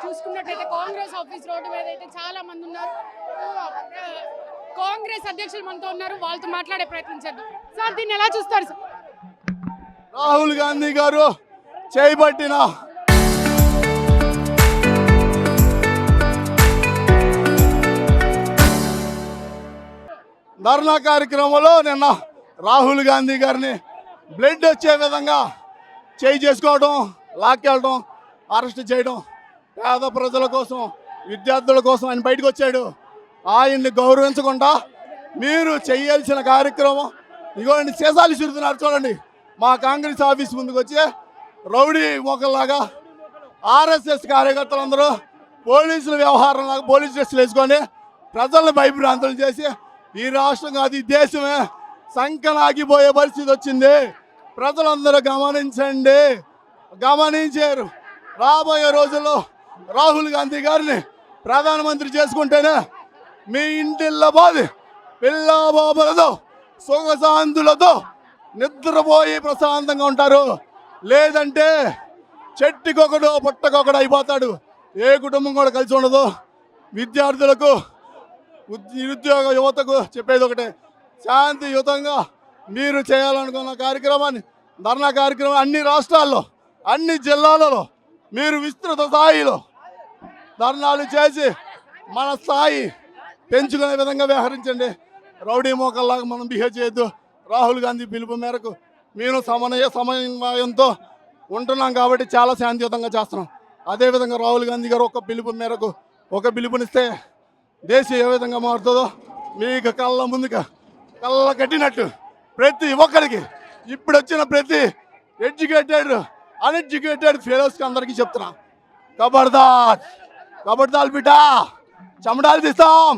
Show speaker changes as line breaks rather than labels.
చూసుకున్నట్టయితే Congress office road మీద అయితే చాలా మంది ఉన్నారు. కాంగ్రెస్ అధ్యక్షులు మనతో ఉన్నారు, వాళ్ళతో మాట్లాడే ప్రయత్నం చేద్దాం. సార్, దీన్ని ఎలా చూస్తారు సార్?
రాహుల్ గాంధీ గారు చేపట్టిన ధర్నా కార్యక్రమంలో నిన్న రాహుల్ గాంధీ గారిని బ్లడ్ వచ్చే విధంగా చేసుకోవడం, లాక్కెళ్ళడం, అరెస్ట్ చేయడం, పేద ప్రజల కోసం, విద్యార్థుల కోసం ఆయన బయటకు వచ్చాడు. ఆయన్ని గౌరవించకుండా మీరు చేయాల్సిన కార్యక్రమం ఇగోండి, సీసాలు చుడుతున్నారు చూడండి. మా కాంగ్రెస్ ఆఫీస్ ముందుకు వచ్చి రౌడీ మొక్కల్లాగా ఆర్ఎస్ఎస్ కార్యకర్తలందరూ పోలీసుల వ్యవహారంలాగా పోలీస్ డ్రెస్సులు వేసుకొని ప్రజలను భయభ్రాంతులు చేసి ఈ రాష్ట్రం కాదు ఈ దేశమే సంకనాగిపోయే పరిస్థితి వచ్చింది. ప్రజలందరూ గమనించారు. రాబోయే రోజుల్లో రాహుల్ గాంధీ గారిని ప్రధానమంత్రి చేసుకుంటేనే మీ ఇంటిల్లో పోది పిల్ల బాబులతో సుఖశాంతులతో నిద్రపోయి ప్రశాంతంగా ఉంటారు. లేదంటే చెట్టుకొకడు పుట్టకొకడు అయిపోతాడు. ఏ కుటుంబం కూడా కలిసి ఉండదు. విద్యార్థులకు, నిరుద్యోగ యువతకు చెప్పేది ఒకటే, శాంతియుతంగా మీరు చేయాలనుకున్న కార్యక్రమాన్ని, ధర్నా కార్యక్రమం అన్ని రాష్ట్రాల్లో, అన్ని జిల్లాలలో మీరు విస్తృత స్థాయిలో ధర్నాలు చేసి మన స్థాయి పెంచుకునే విధంగా వ్యవహరించండి. రౌడీ మోకల్లాగా మనం బిహేవ్ చేయొద్దు. రాహుల్ గాంధీ పిలుపు మేరకు మేము సమన్వయంతో ఉంటున్నాం కాబట్టి చాలా శాంతియుతంగా చేస్తున్నాం. అదేవిధంగా రాహుల్ గాంధీ గారు ఒక పిలుపు మేరకు ఒక పిలుపునిస్తే దేశం ఏ విధంగా మారుతుందో మీకు కళ్ళ ముందుగా కళ్ళ కట్టినట్టు ప్రతి ఒక్కరికి ఇప్పుడు వచ్చిన ప్రతి ఎడ్యుకేటెడ్ అన్ఎడ్యుకేటెడ్ ఫెలోస్కి అందరికీ చెప్తున్నా, కబడ్దార్ బిడ్డ, చెమడాలు తీస్తాం.